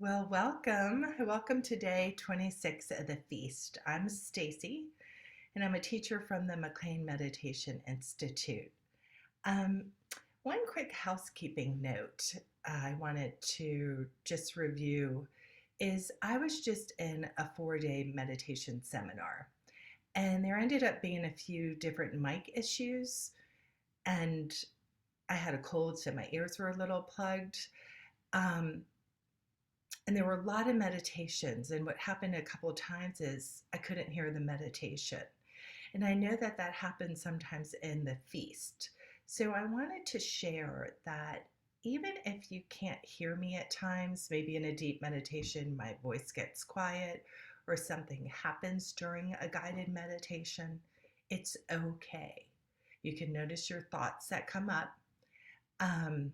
Well, welcome. Welcome to day 26 of the feast. I'm Stacie, and I'm a teacher from the McLean Meditation Institute. Um, One quick housekeeping note I wanted to just review is I was just in a 4-day meditation seminar, and there ended up being a few different mic issues, and I had a cold, so my ears were a little plugged. Um, And there were a lot of meditations. And what happened a couple of times is I couldn't hear the meditation. And I know that that happens sometimes in the feast. So I wanted to share that even if you can't hear me at times, maybe in a deep meditation, my voice gets quiet or something happens during a guided meditation, it's okay. You can notice your thoughts that come up. Um,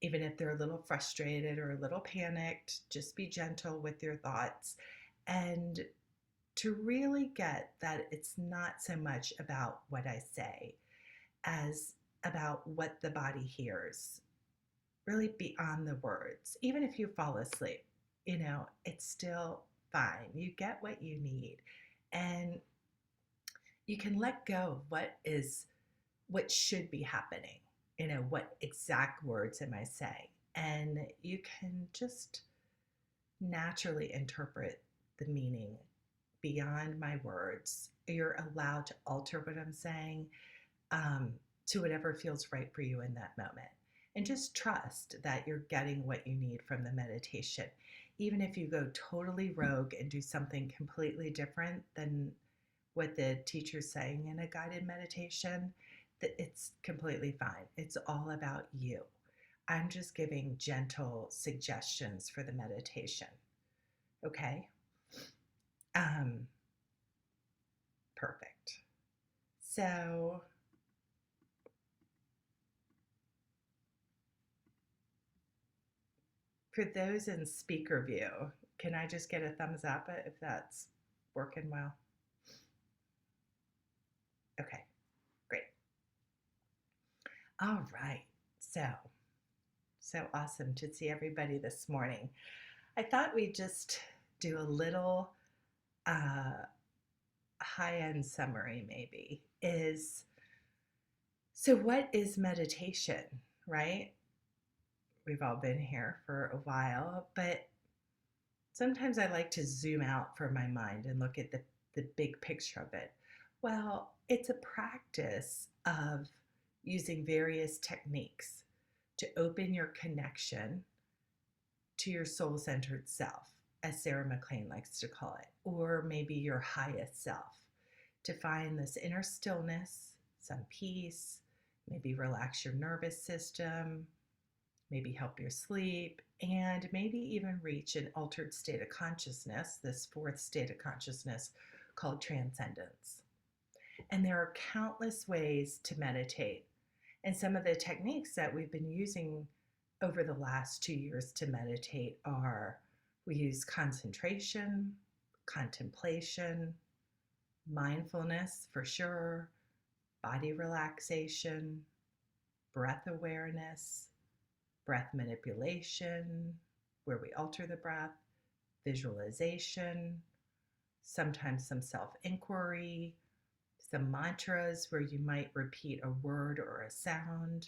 Even if they're a little frustrated or a little panicked, just be gentle with your thoughts and to really get that it's not so much about what I say as about what the body hears, really beyond the words. Even if you fall asleep, it's still fine. You get what you need. And you can let go of what should be happening. What exact words am I saying? And you can just naturally interpret the meaning beyond my words. You're allowed to alter what I'm saying um, to whatever feels right for you in that moment. And just trust that you're getting what you need from the meditation. Even if you go totally rogue and do something completely different than what the teacher's saying in a guided meditation, that it's completely fine. It's all about you. I'm just giving gentle suggestions for the meditation. Okay? Um, Perfect. So, for those in speaker view, can I just get a thumbs up if that's working well? Okay, great. All right. So awesome to see everybody this morning. I thought we'd just do a little uh, high-end summary, maybe, is so what is meditation, right? We've all been here for a while, but sometimes I like to zoom out for my mind and look at the big picture of it. Well, it's a practice of using various techniques to open your connection to your soul centered self, as Sarah McLean likes to call it, or maybe your highest self, to find this inner stillness, some peace, maybe relax your nervous system, maybe help your sleep, and maybe even reach an altered state of consciousness, this fourth state of consciousness called transcendence. And there are countless ways to meditate. And some of the techniques that we've been using over the last 2 years to meditate are we use concentration, contemplation, mindfulness for sure, body relaxation, breath awareness, breath manipulation, where we alter the breath, visualization, sometimes some self inquiry, some mantras where you might repeat a word or a sound.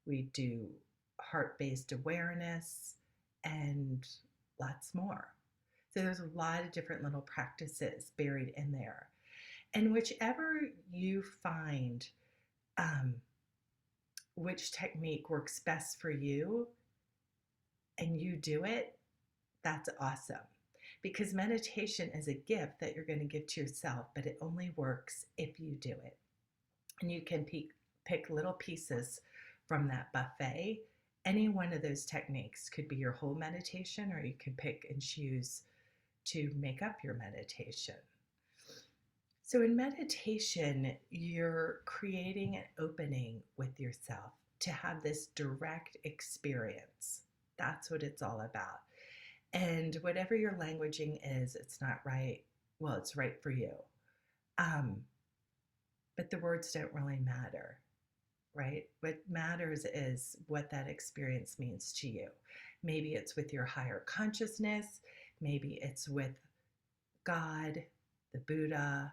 We do heart based awareness and lots more. So there's a lot of different little practices buried in there. And whichever you find um, which technique works best for you and you do it, that's awesome. Because meditation is a gift that you're going to give to yourself, but it only works if you do it. And you can pick little pieces from that buffet. Any one of those techniques could be your whole meditation, or you can pick and choose to make up your meditation. So in meditation, you're creating an opening with yourself to have this direct experience. That's what it's all about. And whatever your languaging is, it's not right. Well, it's right for you. Um, but the words don't really matter. right? What matters is what that experience means to you. Maybe it's with your higher consciousness, maybe it's with God, the Buddha,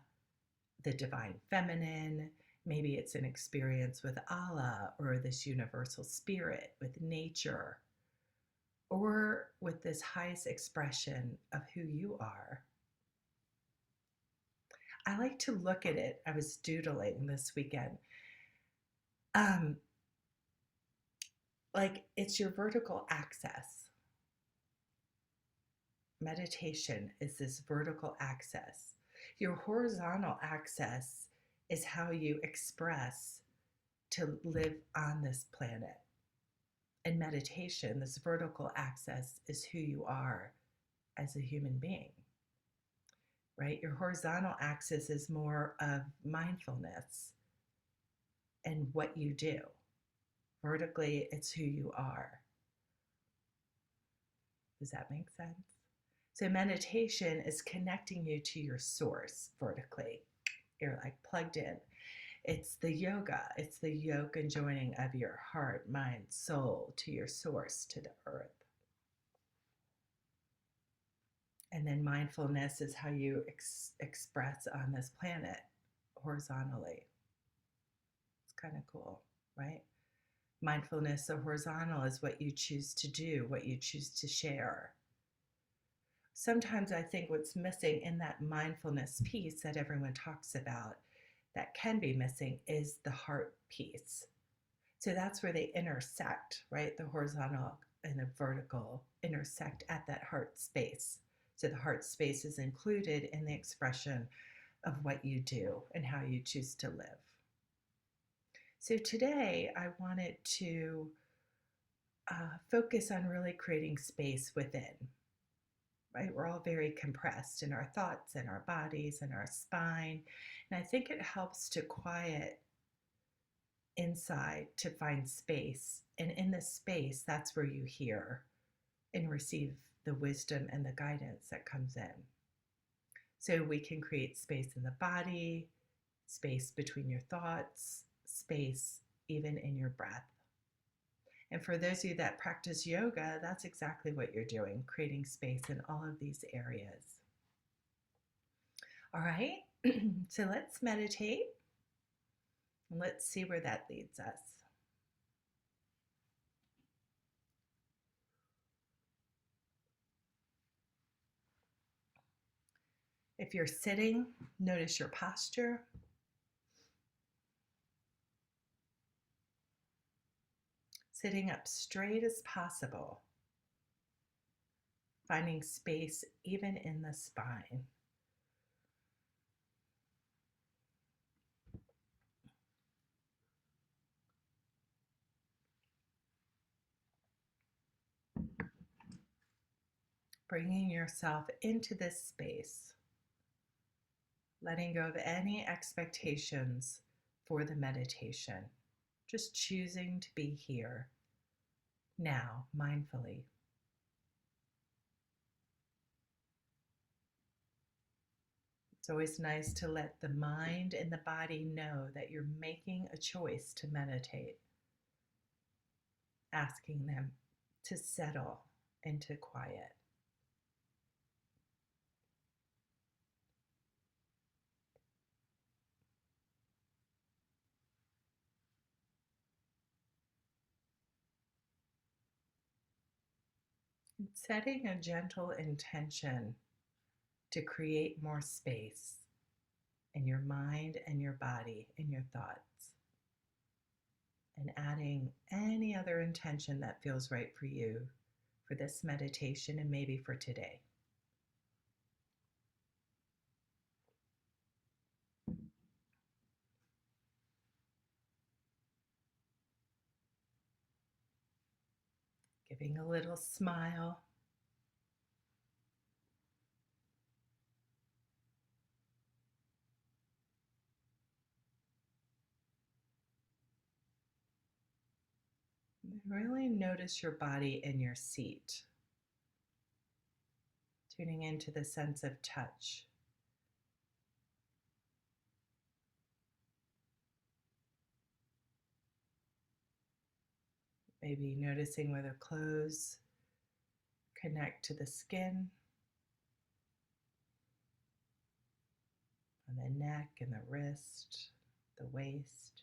the divine feminine, maybe it's an experience with Allah or this universal spirit, with nature, or with this highest expression of who you are. I like to look at it. I was doodling this weekend. Um, like it's your vertical axis. Meditation is this vertical axis. Your horizontal axis is how you express to live on this planet. In meditation, this vertical axis is who you are as a human being, right? Your horizontal axis is more of mindfulness and what you do. Vertically, it's who you are. Does that make sense? So meditation is connecting you to your source vertically. You're like plugged in. It's the yoga. It's the yoke and joining of your heart, mind, soul to your source, to the earth. And then mindfulness is how you express on this planet horizontally. It's kind of cool, right? Mindfulness, so horizontal, is what you choose to do, what you choose to share. Sometimes I think what's missing in that mindfulness piece that everyone talks about, that can be missing, is the heart piece. So that's where they intersect, right? The horizontal and the vertical intersect at that heart space. So the heart space is included in the expression of what you do and how you choose to live. So today I wanted to focus on really creating space within, right? We're all very compressed in our thoughts and our bodies and our spine. And I think it helps to quiet inside to find space. And in this space, that's where you hear and receive the wisdom and the guidance that comes in. So we can create space in the body, space between your thoughts, space even in your breath. And for those of you that practice yoga, that's exactly what you're doing, creating space in all of these areas. All right, so let's meditate. And let's see where that leads us. If you're sitting, notice your posture. Sitting up straight as possible, finding space even in the spine. Bringing yourself into this space, letting go of any expectations for the meditation, just choosing to be here now, mindfully. It's always nice to let the mind and the body know that you're making a choice to meditate, asking them to settle into quiet. And setting a gentle intention to create more space in your mind and your body, in your thoughts. And adding any other intention that feels right for you for this meditation and maybe for today. Giving a little smile. Really notice your body in your seat. Tuning into the sense of touch. Maybe noticing where the clothes connect to the skin on the neck and the wrist, the waist.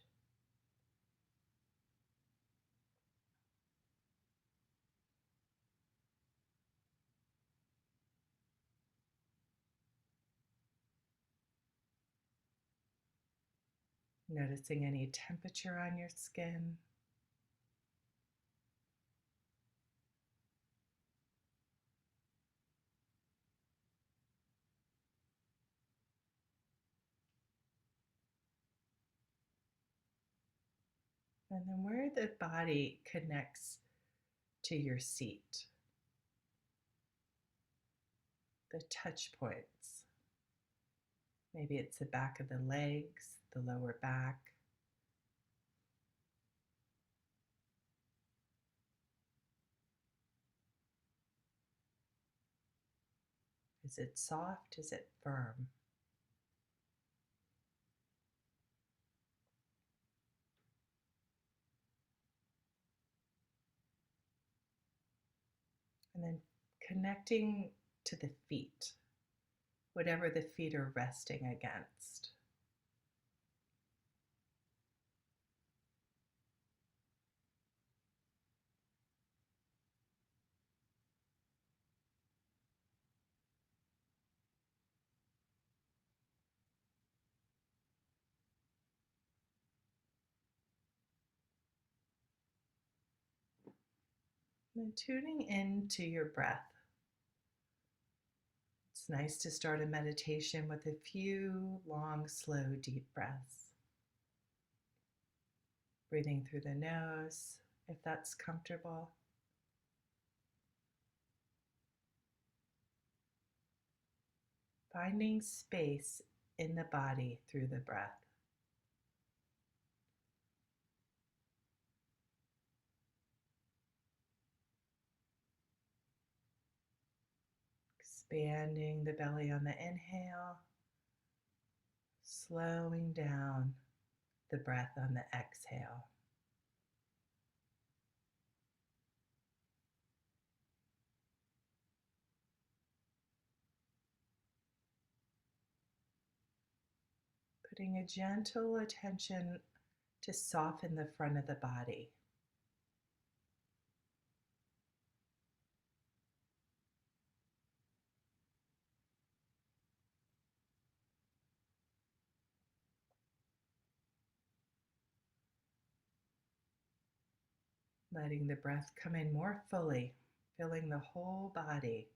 Noticing any temperature on your skin. And then where the body connects to your seat, the touch points. Maybe it's the back of the legs, the lower back. Is it soft? Is it firm? And then connecting to the feet, whatever the feet are resting against. And then tuning into your breath. It's nice to start a meditation with a few long, slow, deep breaths. Breathing through the nose, if that's comfortable. Finding space in the body through the breath. Expanding the belly on the inhale, slowing down the breath on the exhale. Putting a gentle attention to soften the front of the body. Letting the breath come in more fully, filling the whole body.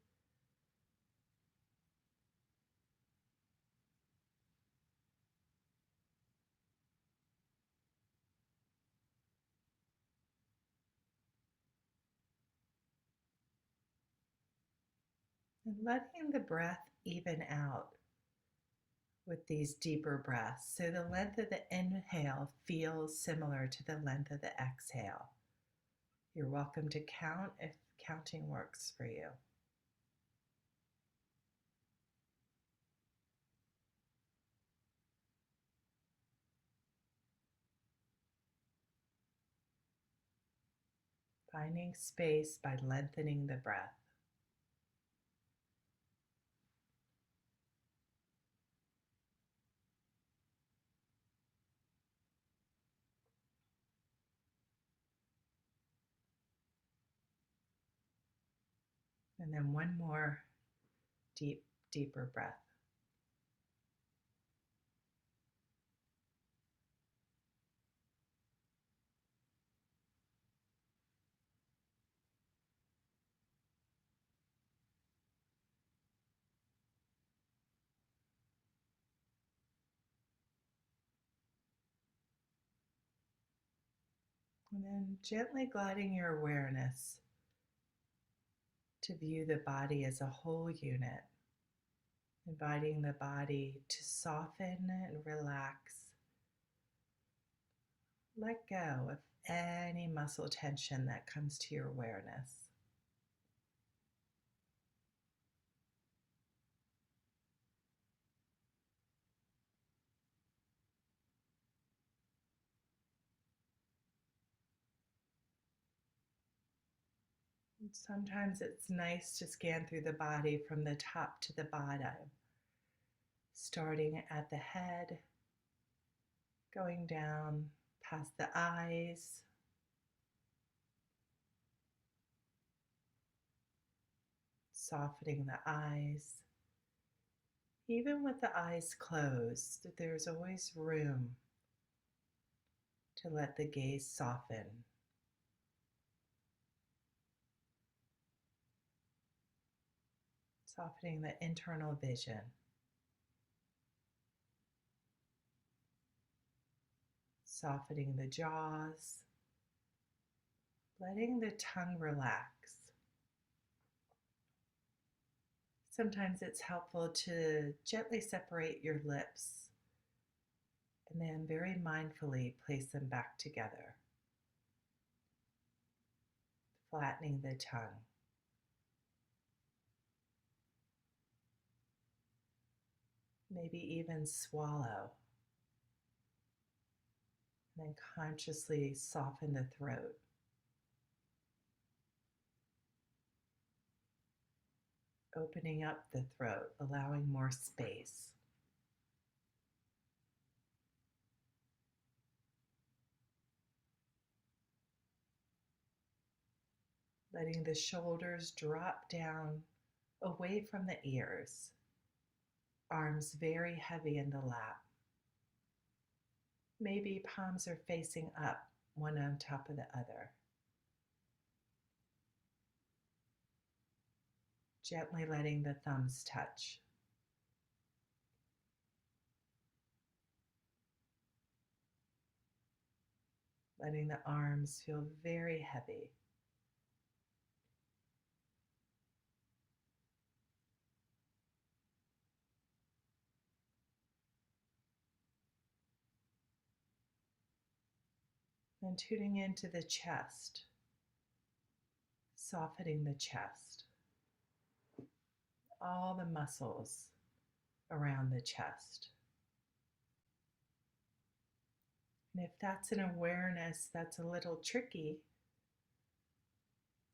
And letting the breath even out with these deeper breaths. So the length of the inhale feels similar to the length of the exhale. You're welcome to count if counting works for you. Finding space by lengthening the breath. And then one more deeper breath. And then gently gliding your awareness to view the body as a whole unit, inviting the body to soften and relax. Let go of any muscle tension that comes to your awareness. Sometimes it's nice to scan through the body from the top to the bottom, starting at the head, going down past the eyes, softening the eyes. Even with the eyes closed, there's always room to let the gaze soften. Softening the internal vision. Softening the jaws. Letting the tongue relax. Sometimes it's helpful to gently separate your lips and then very mindfully place them back together, flattening the tongue. Maybe even swallow, and then consciously soften the throat. Opening up the throat, allowing more space. Letting the shoulders drop down away from the ears. Arms very heavy in the lap. Maybe palms are facing up, one on top of the other. Gently letting the thumbs touch. Letting the arms feel very heavy. Then tuning into the chest, softening the chest, all the muscles around the chest. And if that's an awareness that's a little tricky,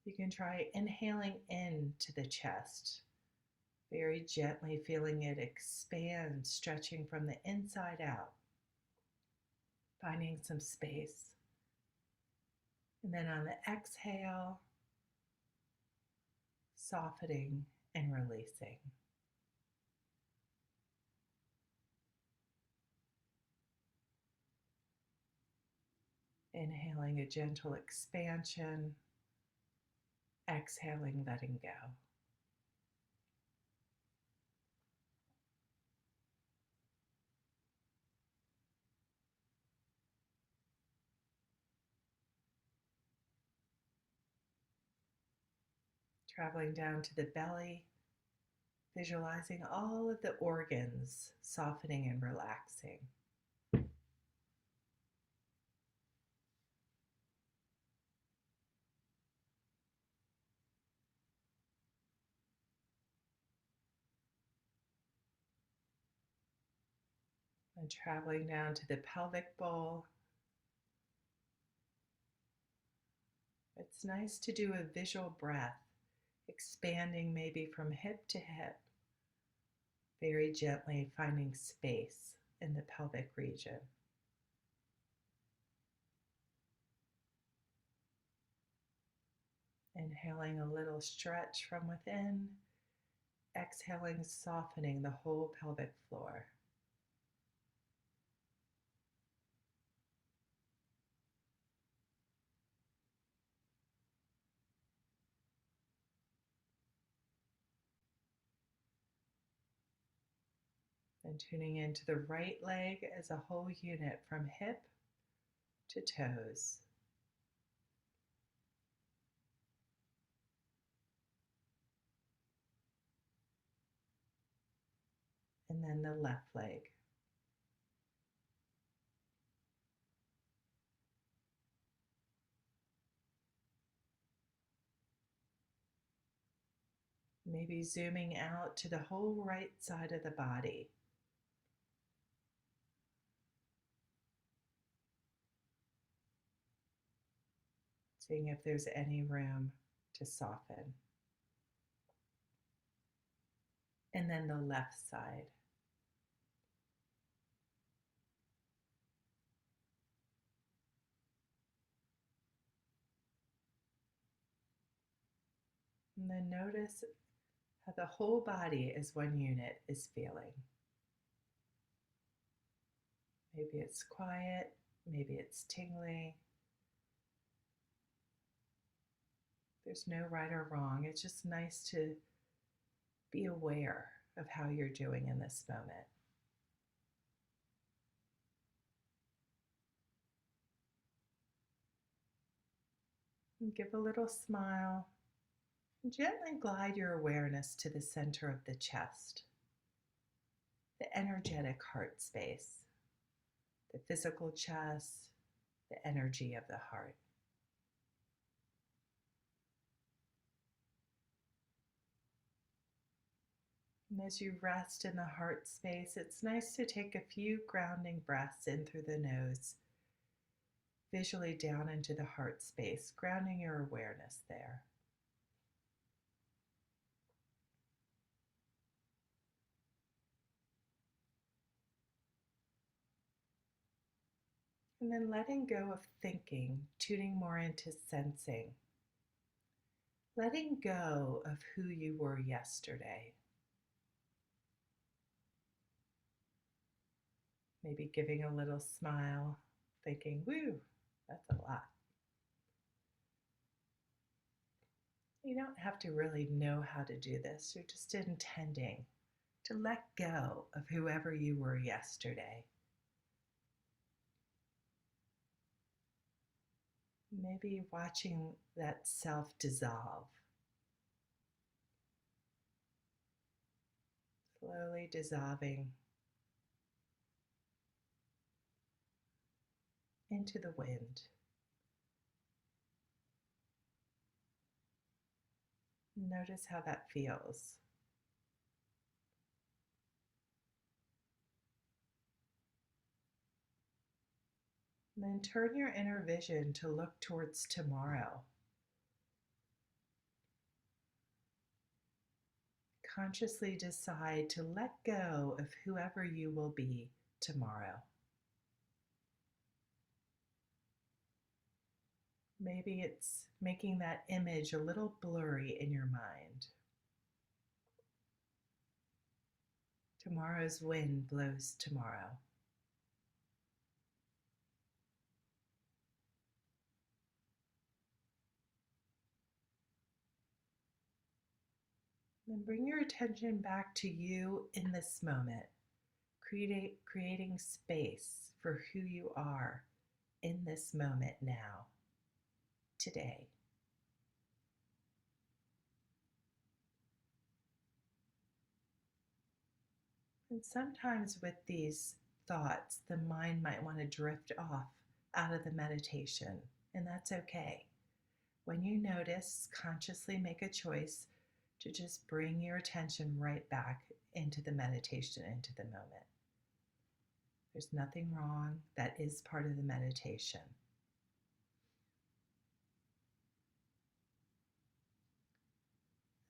you can try inhaling into the chest, very gently feeling it expand, stretching from the inside out, finding some space. And then on the exhale, softening and releasing. Inhaling a gentle expansion, exhaling, letting go. Traveling down to the belly, visualizing all of the organs softening and relaxing. And traveling down to the pelvic bowl. It's nice to do a visual breath, expanding maybe from hip to hip, very gently finding space in the pelvic region. Inhaling a little stretch from within, exhaling, softening the whole pelvic floor. Then tuning into the right leg as a whole unit from hip to toes. And then the left leg. Maybe zooming out to the whole right side of the body. Seeing if there's any room to soften. And then the left side. And then notice how the whole body as one unit is feeling. Maybe it's quiet, maybe it's tingly. There's no right or wrong. It's just nice to be aware of how you're doing in this moment. And give a little smile. And gently glide your awareness to the center of the chest, the energetic heart space, the physical chest, the energy of the heart. And as you rest in the heart space, it's nice to take a few grounding breaths in through the nose, visually down into the heart space, grounding your awareness there. And then letting go of thinking, tuning more into sensing. Letting go of who you were yesterday. Maybe giving a little smile, thinking, woo, that's a lot. You don't have to really know how to do this. You're just intending to let go of whoever you were yesterday. Maybe watching that self dissolve. Slowly dissolving into the wind. Notice how that feels. And then turn your inner vision to look towards tomorrow. Consciously decide to let go of whoever you will be tomorrow. Maybe it's making that image a little blurry in your mind. Tomorrow's wind blows tomorrow. Then bring your attention back to you in this moment, creating space for who you are in this moment now, today. And sometimes with these thoughts, the mind might want to drift off out of the meditation, and that's okay. When you notice, consciously make a choice to just bring your attention right back into the meditation, into the moment. There's nothing wrong. That is part of the meditation.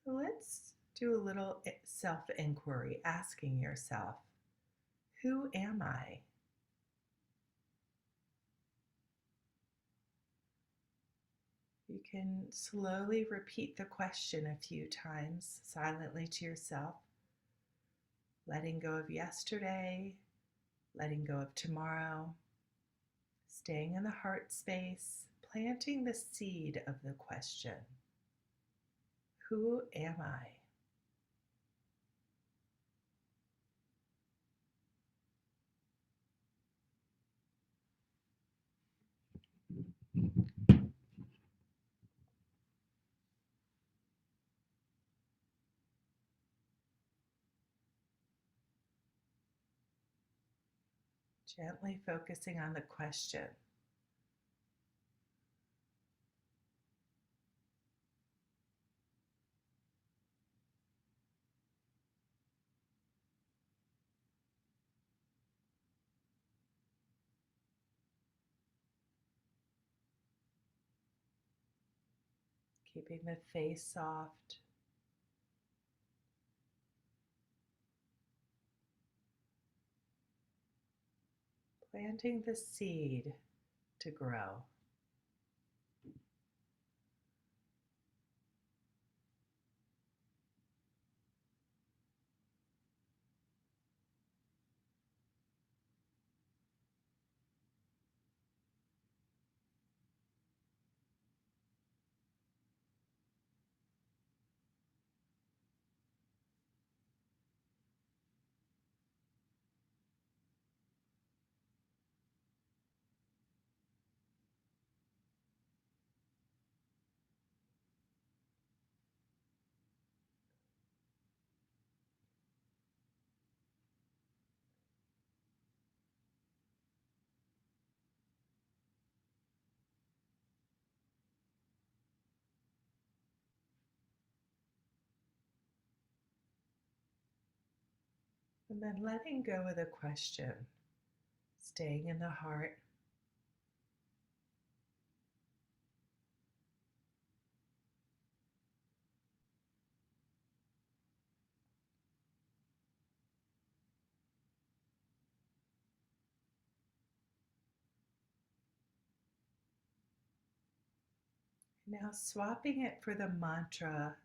So let's do a little self-inquiry, asking yourself, who am I? You can slowly repeat the question a few times silently to yourself, letting go of yesterday, letting go of tomorrow, staying in the heart space, planting the seed of the question, who am I? Gently focusing on the question. keeping the face soft, planting the seed to grow. And then letting go of the question, staying in the heart. Now swapping it for the mantra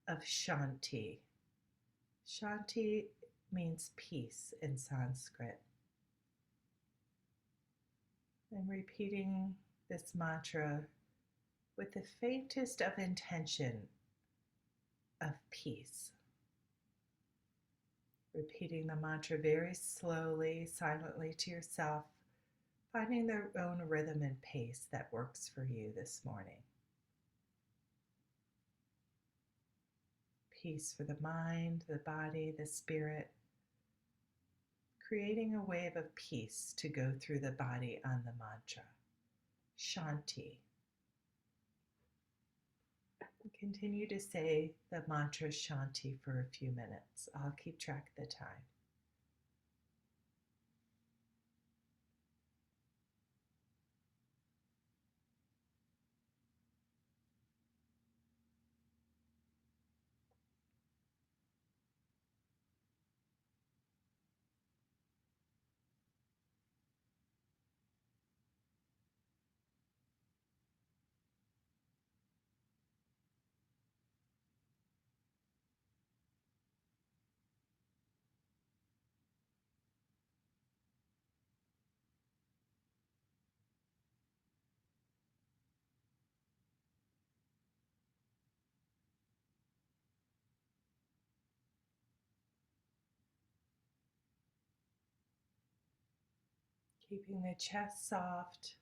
of Shanti. Shanti means peace in Sanskrit. And repeating this mantra with the faintest of intention of peace. Repeating the mantra very slowly, silently to yourself, finding their own rhythm and pace that works for you this morning. Peace for the mind, the body, the spirit. Creating a wave of peace to go through the body on the mantra. Shanti. Continue to say the mantra Shanti for a few minutes. I'll keep track of the time. Keeping the chest soft,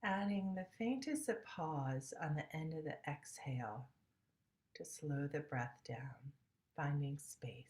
adding the faintest of pause on the end of the exhale to slow the breath down, finding space.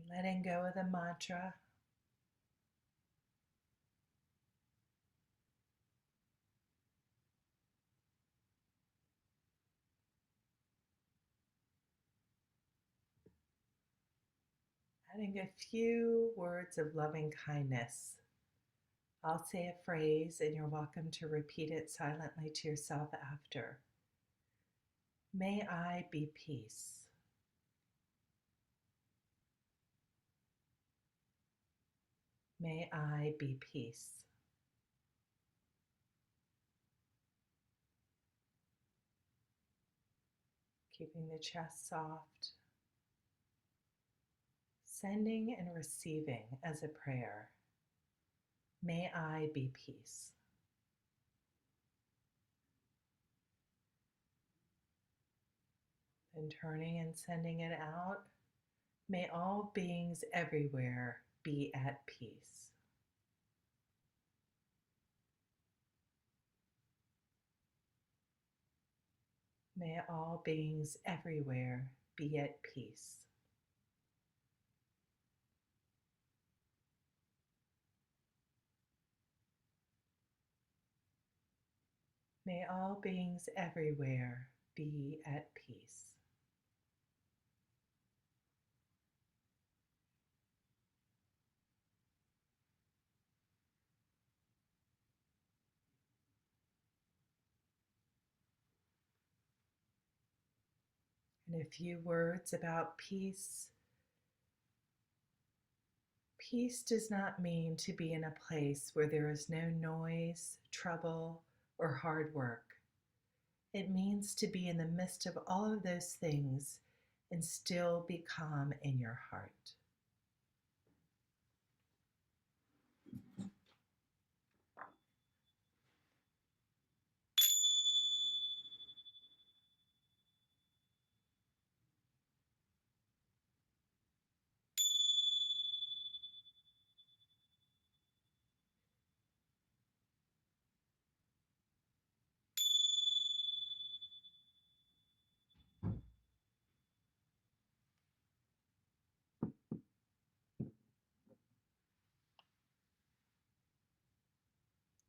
letting go of the mantra. Adding a few words of loving kindness. I'll say a phrase and you're welcome to repeat it silently to yourself after. May I be peace. May I be peace. Keeping the chest soft. Sending and receiving as a prayer. May I be peace. And turning and sending it out. May all beings everywhere be at peace. May all beings everywhere be at peace. May all beings everywhere be at peace. And a few words about peace. Peace does not mean to be in a place where there is no noise, trouble, or hard work. It means to be in the midst of all of those things and still be calm in your heart.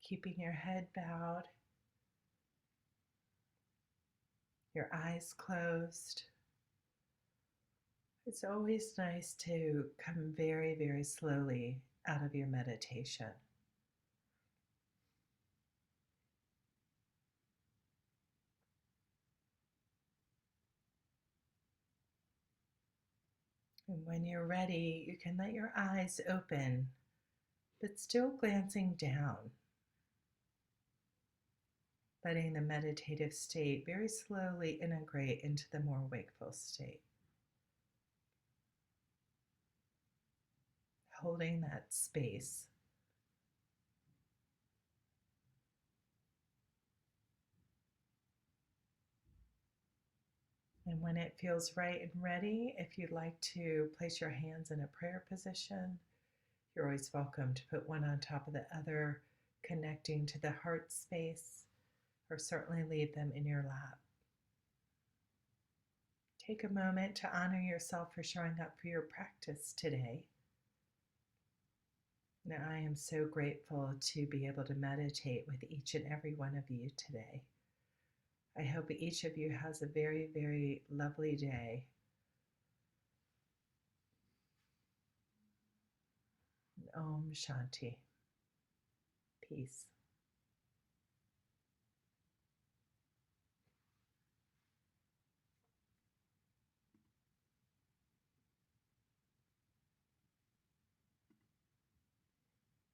Keeping your head bowed, your eyes closed. It's always nice to come very, very slowly out of your meditation. And when you're ready, you can let your eyes open, but still glancing down, letting the meditative state very slowly integrate into the more wakeful state. Holding that space. And when it feels right and ready, if you'd like to place your hands in a prayer position, you're always welcome to put one on top of the other, connecting to the heart space, or certainly leave them in your lap. Take a moment to honor yourself for showing up for your practice today. Now, I am so grateful to be able to meditate with each and every one of you today. I hope each of you has a very, very lovely day. Om Shanti. Peace.